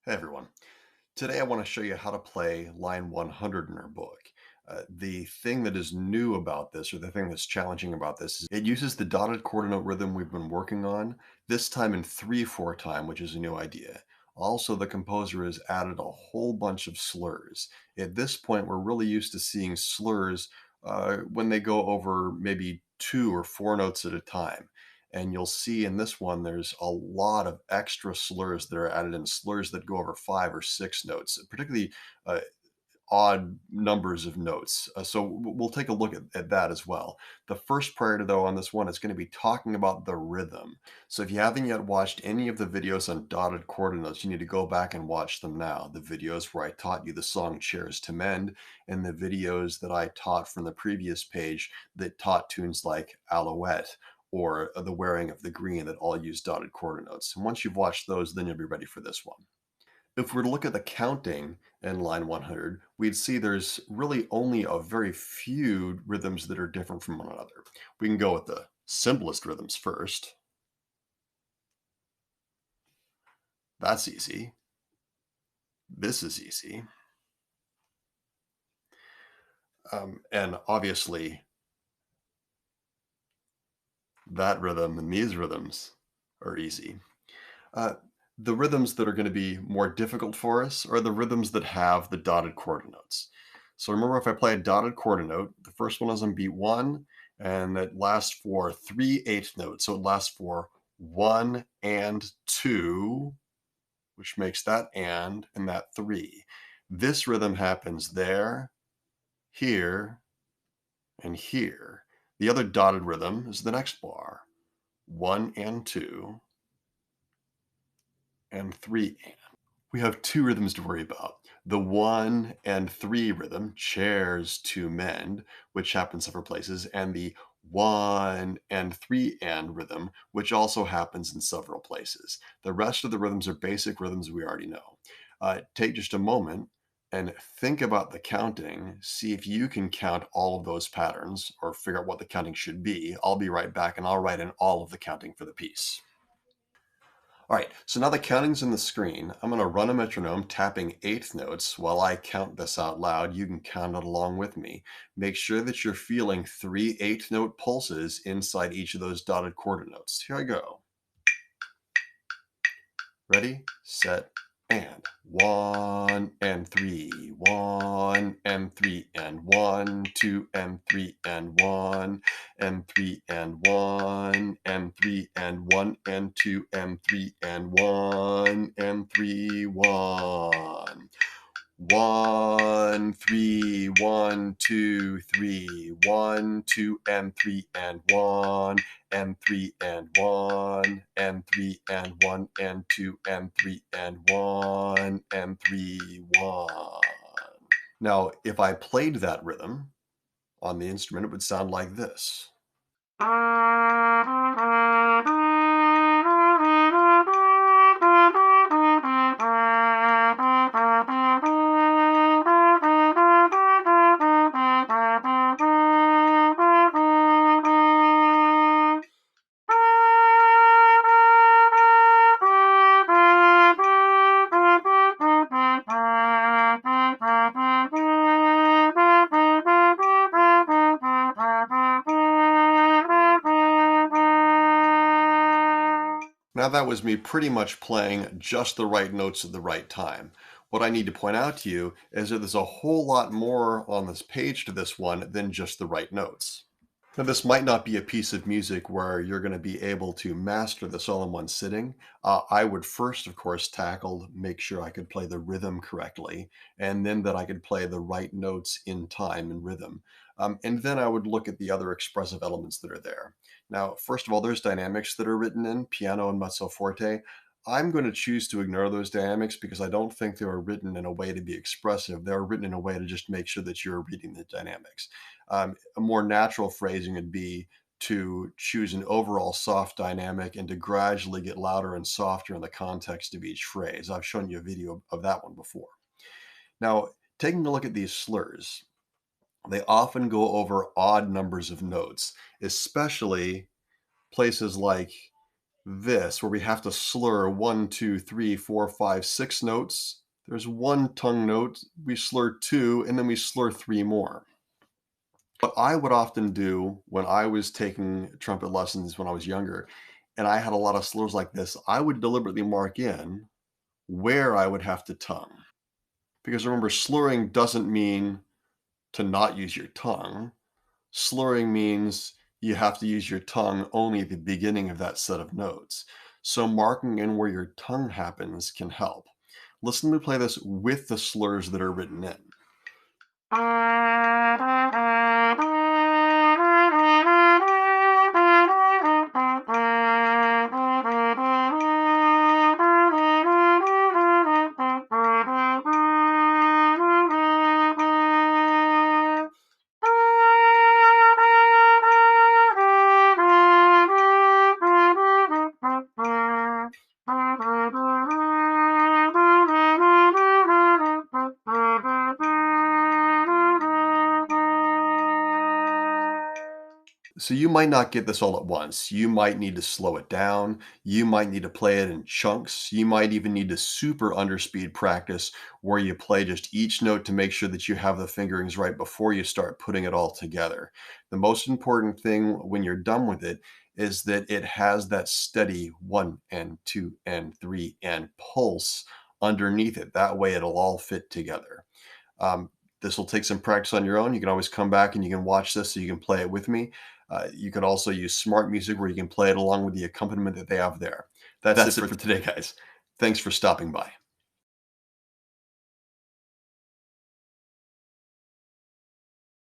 Hey everyone. Today I want to show you how to play line 100 in our book. The thing that is new about this, or the thing that's challenging about this, is it uses the dotted quarter note rhythm we've been working on, this time in 3/4 time, which is a new idea. Also, the composer has added a whole bunch of slurs. At this point, we're really used to seeing slurs when they go over maybe two or four notes at a time. And you'll see in this one, there's a lot of extra slurs that are added in, slurs that go over five or six notes, particularly uh, odd numbers of notes. So we'll take a look at that as well. The first priority, though, on this one is going to be talking about the rhythm. So if you haven't yet watched any of the videos on dotted quarter notes, you need to go back and watch them now. The videos where I taught you the song Chairs to Mend, and the videos that I taught from the previous page that taught tunes like Alouette or The Wearing of the Green that all use dotted quarter notes. And once you've watched those, then you'll be ready for this one. If we were to look at the counting in line 100, we'd see there's really only a very few rhythms that are different from one another. We can go with the simplest rhythms first. That's easy. This is easy. And obviously, that rhythm and these rhythms are easy. Uh, the rhythms that are going to be more difficult for us are the rhythms that have the dotted quarter notes. So remember, if I play a dotted quarter note, the first one is on beat one, and it lasts for 3/8 notes. So it lasts for one and two, which makes that and that three. This rhythm happens there, here, and here. The other dotted rhythm is the next bar, one and two, and three. We have two rhythms to worry about. The one and three rhythm, chairs to mend, which happens several places, and the one and three and rhythm, which also happens in several places. The rest of the rhythms are basic rhythms we already know. Take just a moment and think about the counting. See if you can count all of those patterns or figure out what the counting should be. I'll be right back and I'll write in all of the counting for the piece. All right, so now the counting's in the screen. I'm going to run a metronome tapping eighth notes while I count this out loud. You can count it along with me. Make sure that you're feeling three eighth note pulses inside each of those dotted quarter notes. Here I go. Ready, set, and one and three, one and three, and one, two and three, and one and three, and one and three, and one and two and three, and one and three, one. One, three, one, two, three, one, two, and three, and one, and three, and one, and three, and one, and two, and three, and one, and three, one. Now, if I played that rhythm on the instrument, it would sound like this. Now that was me pretty much playing just the right notes at the right time. What I need to point out to you is that there's a whole lot more on this page to this one than just the right notes. Now, this might not be a piece of music where you're going to be able to master this all in one sitting. I would first, of course, make sure I could play the rhythm correctly, and then that I could play the right notes in time and rhythm. And then I would look at the other expressive elements that are there. Now, first of all, there's dynamics that are written in piano and mezzo forte. I'm going to choose to ignore those dynamics because I don't think they were written in a way to be expressive. They were written in a way to just make sure that you're reading the dynamics. A more natural phrasing would be to choose an overall soft dynamic and to gradually get louder and softer in the context of each phrase. I've shown you a video of that one before. Now, taking a look at these slurs, they often go over odd numbers of notes, especially places like this, where we have to slur one, two, three, four, five, six notes. There's one tongue note, we slur two, and then we slur three more. What I would often do when I was taking trumpet lessons when I was younger, and I had a lot of slurs like this, I would deliberately mark in where I would have to tongue. Because remember, slurring doesn't mean to not use your tongue. Slurring means you have to use your tongue only at the beginning of that set of notes. So marking in where your tongue happens can help. Listen to me play this with the slurs that are written in. So you might not get this all at once. You might need to slow it down. You might need to play it in chunks. You might even need to super underspeed practice where you play just each note to make sure that you have the fingerings right before you start putting it all together. The most important thing when you're done with it is that it has that steady one and two and three and pulse underneath it. That way it'll all fit together. Um, this will take some practice on your own. You can always come back and you can watch this so you can play it with me. You can also use smart music where you can play it along with the accompaniment that they have there. That's it for today, guys. Thanks for stopping by.